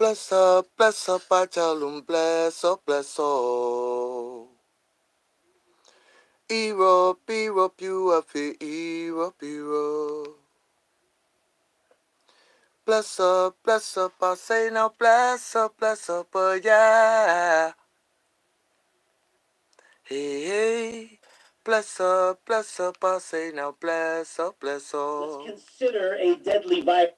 bless up, I tell them, bless up, bless up. Europe, Europe, you are for Europe, Europe. Bless up, I say now, bless up, yeah. Hey, hey. Bless up, I say now, bless up. Let's consider a deadly virus.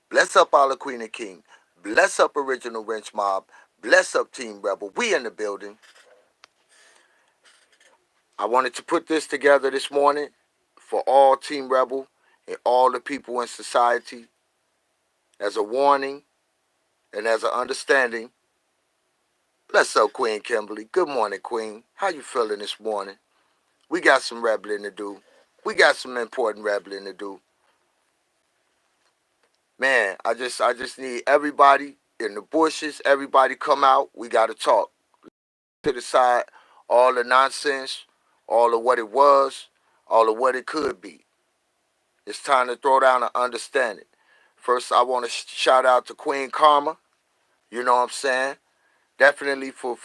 Bless up, all the Queen and King. Bless up, Original Wrench Mob. Bless up, Team Rebel. We in the building. I wanted to put this together this morning for all Team Rebel and all the people in society as a warning and as an understanding. Bless up, Queen Kimberly. Good morning, Queen. How you feeling this morning? We got some rebelling to do. We got some important rebelling to do. Man, I just need everybody in the bushes, everybody come out. We got to talk. To the side, all the nonsense, all of what it was, all of what it could be. It's time to throw down an understanding. First, I want to shout out to Queen Karma. You know what I'm saying? Definitely for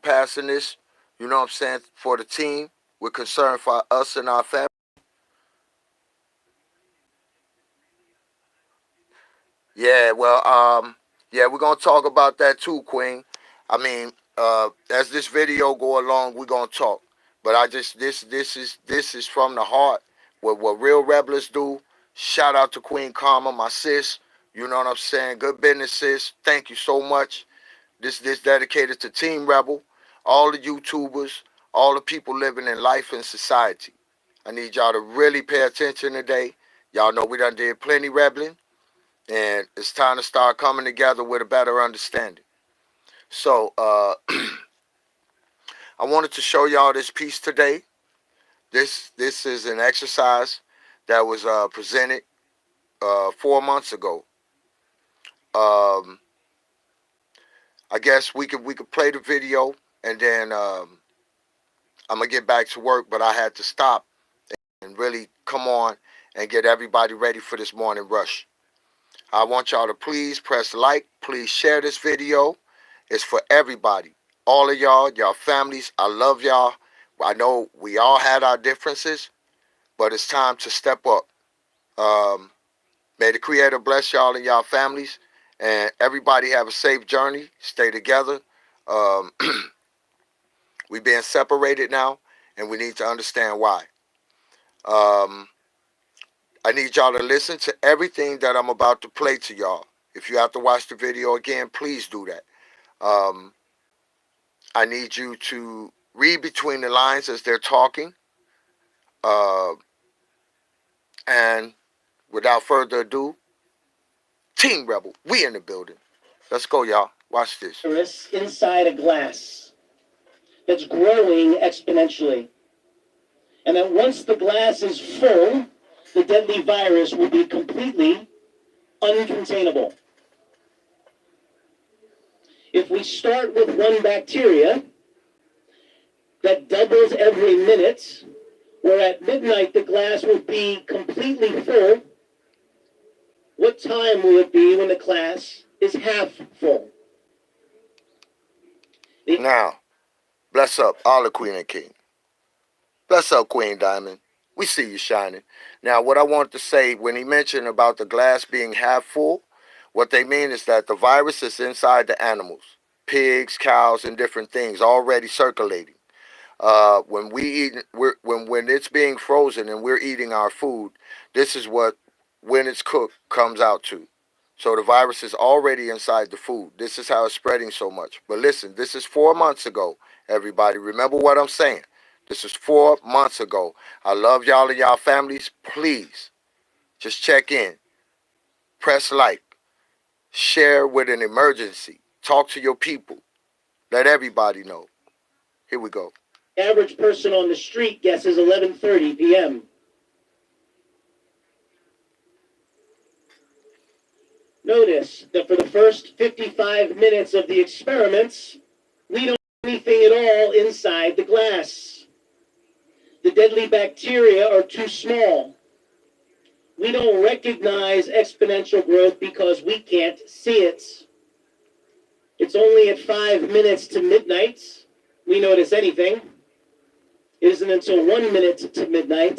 passing this. You know what I'm saying? For the team. We're concerned for us and our family. Yeah, well, we're gonna talk about that too, Queen. I mean, as this video go along, we're gonna talk. But I just this is from the heart. What real rebels do. Shout out to Queen Karma, my sis. You know what I'm saying? Good business, sis. Thank you so much. This dedicated to Team Rebel, all the YouTubers, all the people living in life and society. I need y'all to really pay attention today. Y'all know we done did plenty rebelling. And it's time to start coming together with a better understanding. So I wanted to show y'all this piece today. This is an exercise that was presented 4 months ago. I guess we could play the video and then I'm gonna get back to work, but I had to stop and really come on and get everybody ready for this morning rush. I want y'all to please press like, please share this video. It's for everybody. All of y'all, y'all families, I love y'all. I know we all had our differences, but it's time to step up. May the Creator bless y'all and y'all families, and everybody have a safe journey. Stay together. We're being separated now, and we need to understand why. I need y'all to listen to everything that I'm about to play to y'all. If you have to watch the video again, please do that. I need you to read between the lines as they're talking. And without further ado, Team Rebel, we in the building. Let's go, y'all. Watch this. Inside a glass that's growing exponentially. And that once the glass is full, the deadly virus will be completely uncontainable. If we start with one bacteria that doubles every minute, where at midnight the glass will be completely full, what time will it be when the glass is half full? Now, bless up all the Queen and King. Bless up, Queen Diamond. We see you shining. Now, what I wanted to say, when he mentioned about the glass being half full, what they mean is that the virus is inside the animals, pigs, cows, and different things already circulating. When we eat, when it's being frozen and we're eating our food, this is what, when it's cooked, comes out to. So the virus is already inside the food. This is how it's spreading so much. But listen, this is 4 months ago, everybody. Remember what I'm saying. This is 4 months ago. I love y'all and y'all families. Please, just check in. Press like. Share with an emergency. Talk to your people. Let everybody know. Here we go. Average person on the street guesses 11:30 p.m. Notice that for the first 55 minutes of the experiments, we don't do anything at all inside the glass. The deadly bacteria are too small. We don't recognize exponential growth because we can't see it. It's only at 5 minutes to midnight we notice anything. It isn't until 1 minute to midnight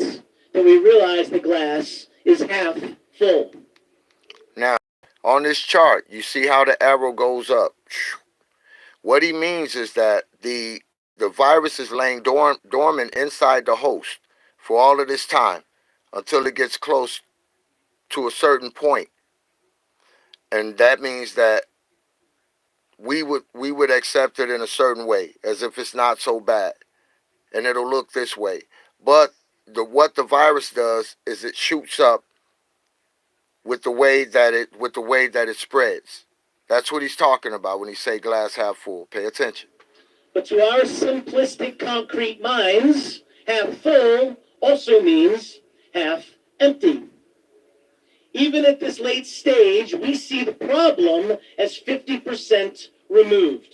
that we realize the glass is half full. Now, on this chart, you see how the arrow goes up. What he means is that the virus is laying dormant inside the host for all of this time until it gets close to a certain point. And that means that we would accept it in a certain way, as if it's not so bad, and it'll look this way. But what the virus does is it shoots up with the way that it spreads. That's what he's talking about when he say glass half full. Pay attention. But to our simplistic, concrete minds, half full also means half empty. Even at this late stage, we see the problem as 50% removed.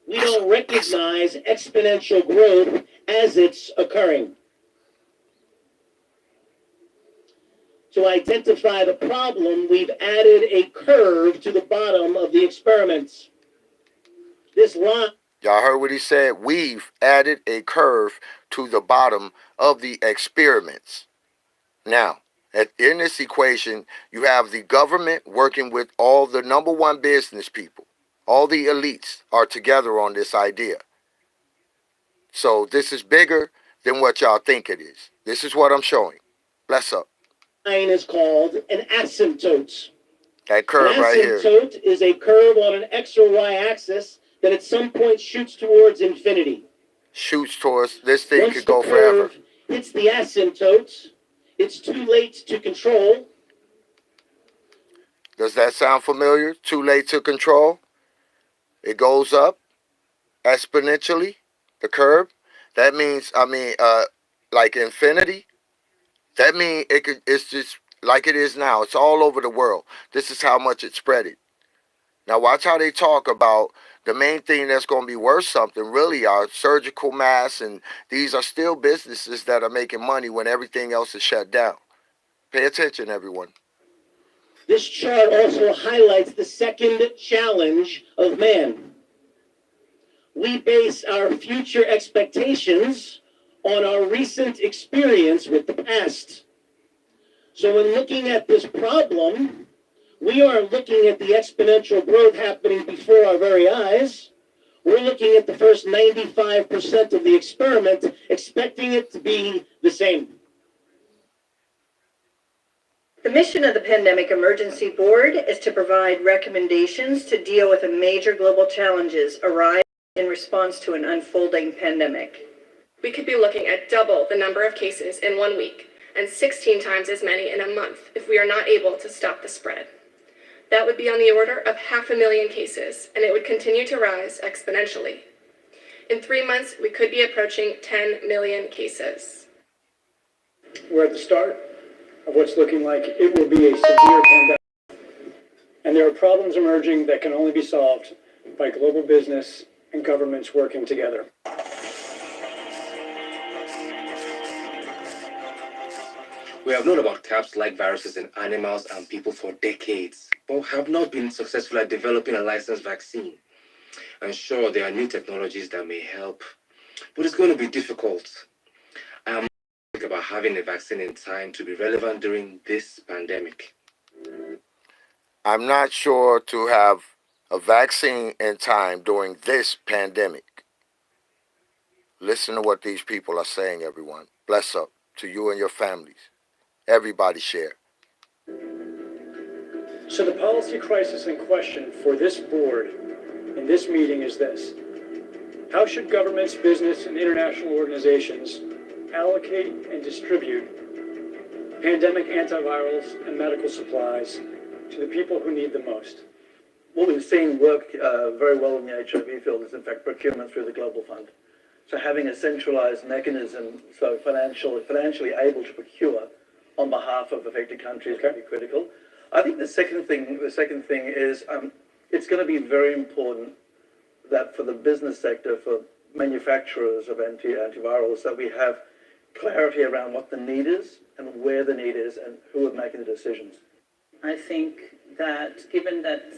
We don't recognize exponential growth as it's occurring. To identify the problem, we've added a curve to the bottom of the experiments. This line... Y'all heard what he said? We've added a curve to the bottom of the experiments. Now, in this equation, you have the government working with all the number one business people. All the elites are together on this idea. So this is bigger than what y'all think it is. This is what I'm showing. Bless up. Line is called an asymptote. That curve right here. An asymptote is a curve on an X or Y axis that at some point shoots towards infinity. Shoots towards, this thing could go forever. It's the asymptote. It's too late to control. Does that sound familiar? Too late to control. It goes up exponentially, the curve. That means, like infinity. That means it's just like it is now. It's all over the world. This is how much it's spreading. Now watch how they talk about the main thing that's going to be worth something really are surgical masks, and these are still businesses that are making money when everything else is shut down. Pay attention, everyone. This chart also highlights the second challenge of man. We base our future expectations on our recent experience with the past. So when looking at this problem, we are looking at the exponential growth happening before our very eyes. We're looking at the first 95% of the experiment, expecting it to be the same. The mission of the Pandemic Emergency Board is to provide recommendations to deal with the major global challenges arising in response to an unfolding pandemic. We could be looking at double the number of cases in 1 week and 16 times as many in a month if we are not able to stop the spread. That would be on the order of 500,000 cases, and it would continue to rise exponentially. In 3 months, we could be approaching 10 million cases. We're at the start of what's looking like it will be a severe pandemic. And there are problems emerging that can only be solved by global business and governments working together. We have known about CAPS-like viruses in animals and people for decades, but have not been successful at developing a licensed vaccine. And sure, there are new technologies that may help, but it's going to be difficult. I am not about having a vaccine in time to be relevant during this pandemic. I'm not sure to have a vaccine in time during this pandemic. Listen to what these people are saying, everyone. Bless up to you and your families. Everybody share. So the policy crisis in question for this board in this meeting is this. How should governments, business, and international organizations allocate and distribute pandemic antivirals and medical supplies to the people who need them most? What we've seen work very well in the HIV field is, in fact, procurement through the Global Fund. So having a centralized mechanism, so financially able to procure on behalf of affected countries can be critical. I think the second thing is it's going to be very important that for the business sector, for manufacturers of antivirals, that we have clarity around what the need is and where the need is and who are making the decisions. I think that given that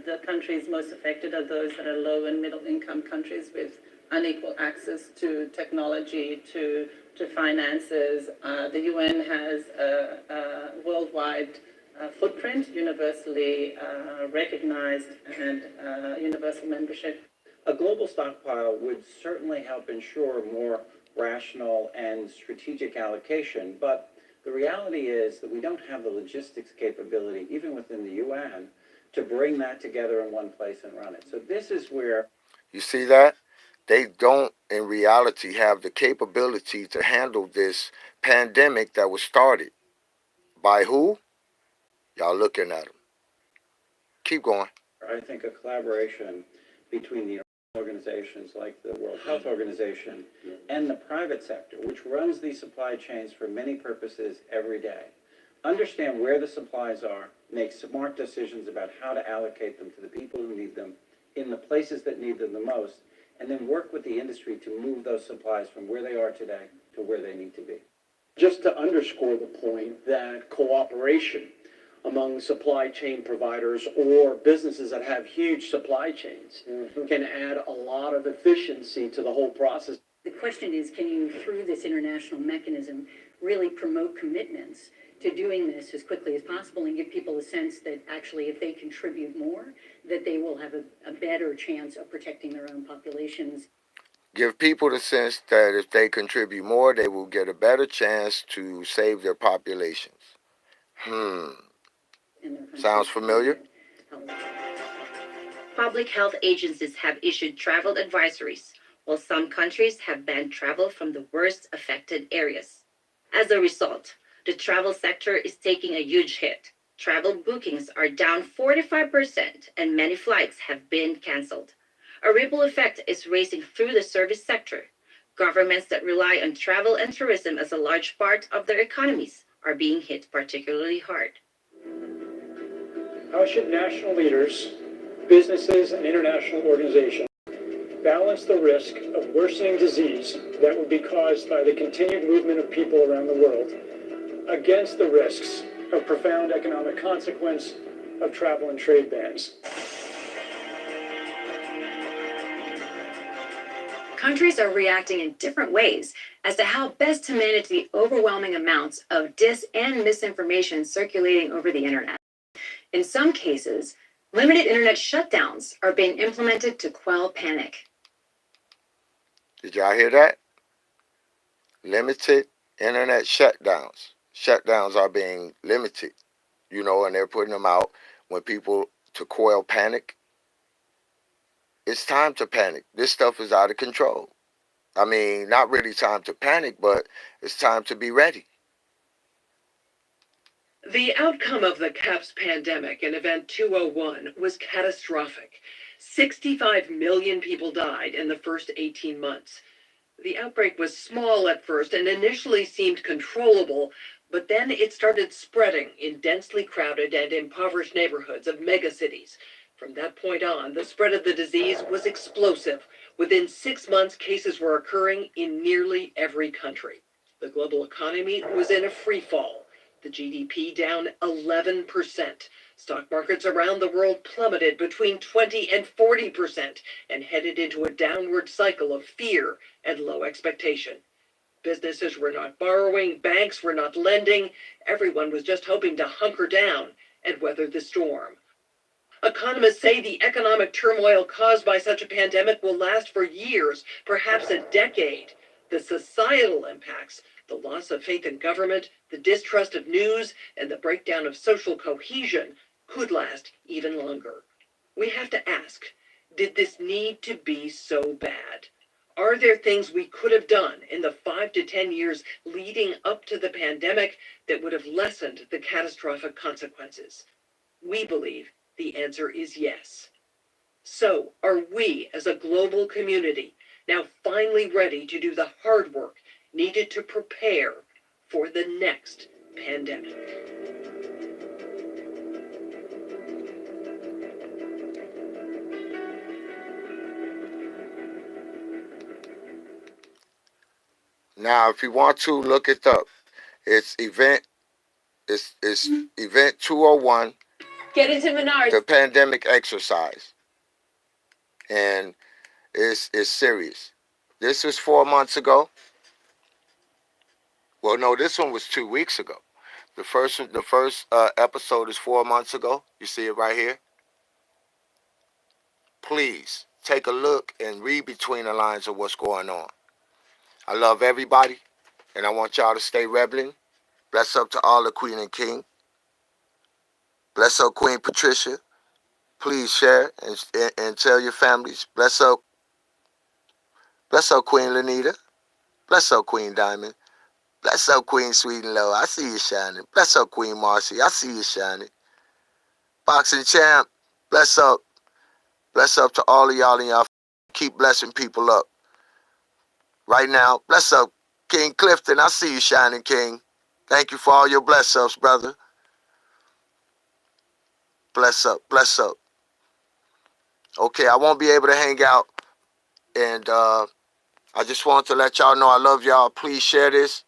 the countries most affected are those that are low and middle income countries with unequal access to technology, to finances, the UN has a worldwide footprint, universally recognized, and universal membership. A global stockpile would certainly help ensure more rational and strategic allocation, but the reality is that we don't have the logistics capability, even within the UN, to bring that together in one place and run it. So this is where... You see that? They don't, in reality, have the capability to handle this pandemic that was started. By who? Y'all looking at them. Keep going. I think a collaboration between the organizations like the World Health Organization and the private sector, which runs these supply chains for many purposes every day, understand where the supplies are, make smart decisions about how to allocate them to the people who need them in the places that need them the most, and then work with the industry to move those supplies from where they are today to where they need to be. Just to underscore the point that cooperation among supply chain providers or businesses that have huge supply chains can add a lot of efficiency to the whole process. The question is, can you, through this international mechanism, really promote commitments to doing this as quickly as possible and give people a sense that actually if they contribute more, that they will have a better chance of protecting their own populations. Give people the sense that if they contribute more, they will get a better chance to save their populations. Sounds familiar? Public health agencies have issued travel advisories, while some countries have banned travel from the worst affected areas. As a result, the travel sector is taking a huge hit. Travel bookings are down 45%, and many flights have been canceled. A ripple effect is racing through the service sector. Governments that rely on travel and tourism as a large part of their economies are being hit particularly hard. How should national leaders, businesses, and international organizations balance the risk of worsening disease that would be caused by the continued movement of people around the world against the risks of profound economic consequence of travel and trade bans? Countries are reacting in different ways as to how best to manage the overwhelming amounts of and misinformation circulating over the internet. In some cases, limited internet shutdowns are being implemented to quell panic. Did y'all hear that? Limited internet shutdowns. Shutdowns are being limited, and they're putting them out when people to quell panic. It's time to panic. This stuff is out of control. I mean, not really time to panic, but it's time to be ready. The outcome of the CAPS pandemic in Event 201 was catastrophic. 65 million people died in the first 18 months. The outbreak was small at first and initially seemed controllable, but then it started spreading in densely crowded and impoverished neighborhoods of megacities. From that point on, the spread of the disease was explosive. Within 6 months, cases were occurring in nearly every country. The global economy was in a free fall. The GDP down 11%. Stock markets around the world plummeted between 20 and 40% and headed into a downward cycle of fear and low expectation. Businesses were not borrowing, banks were not lending. Everyone was just hoping to hunker down and weather the storm. Economists say the economic turmoil caused by such a pandemic will last for years, perhaps a decade. The societal impacts, the loss of faith in government, the distrust of news, and the breakdown of social cohesion could last even longer. We have to ask, did this need to be so bad? Are there things we could have done in the 5 to 10 years leading up to the pandemic that would have lessened the catastrophic consequences? We believe the answer is yes. So, are we as a global community now finally ready to do the hard work needed to prepare for the next pandemic? Now, if you want to look it up, it's Event 201 Get into Menards. The pandemic exercise. And it's serious. This was 4 months ago. Well, no, this one was 2 weeks ago. The first episode is 4 months ago. You see it right here. Please take a look and read between the lines of what's going on. I love everybody, and I want y'all to stay rebelling. Bless up to all the Queen and King. Bless up Queen Patricia. Please share and tell your families. Bless up Queen Lanita. Bless up Queen Diamond. Bless up Queen Sweet and Low. I see you shining. Bless up Queen Marcy. I see you shining. Boxing Champ. Bless up. Bless up to all of y'all and y'all. Keep blessing people up. Right now, bless up King Clifton. I see you shining, King. Thank you for all your bless ups, brother. Bless up. Bless up. Okay, I won't be able to hang out. And I just want to let y'all know I love y'all. Please share this.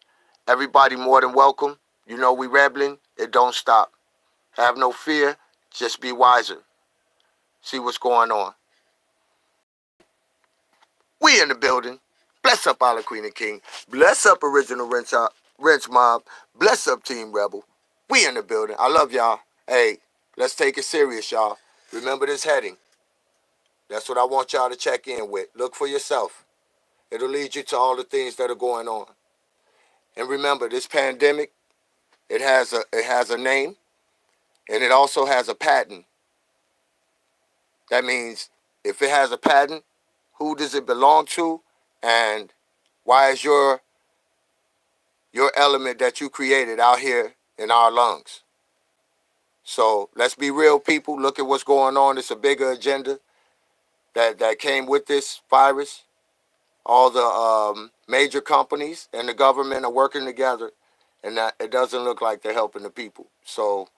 Everybody more than welcome. You know we rebelling. It don't stop. Have no fear. Just be wiser. See what's going on. We in the building. Bless up Olive Queen and King. Bless up Original Wrench Mob. Bless up Team Rebel. We in the building. I love y'all. Hey, let's take it serious, y'all. Remember this heading. That's what I want y'all to check in with. Look for yourself. It'll lead you to all the things that are going on. And remember, this pandemic, it has a name, and it also has a patent. That means if it has a patent, who does it belong to, and why is your element that you created out here in our lungs? So let's be real, people. Look at what's going on. It's a bigger agenda that came with this virus. All the major companies and the government are working together, and that it doesn't look like they're helping the people. So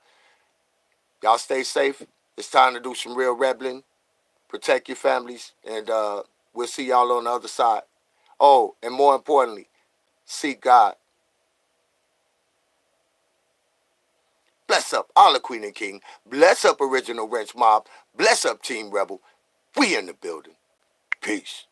y'all stay safe. It's time to do some real rebelling. Protect your families, and we'll see y'all on the other side. Oh, and more importantly, seek God. Bless up Olive Queen and King. Bless up Original Wrench Mob. Bless up Team Rebel. We in the building. Peace.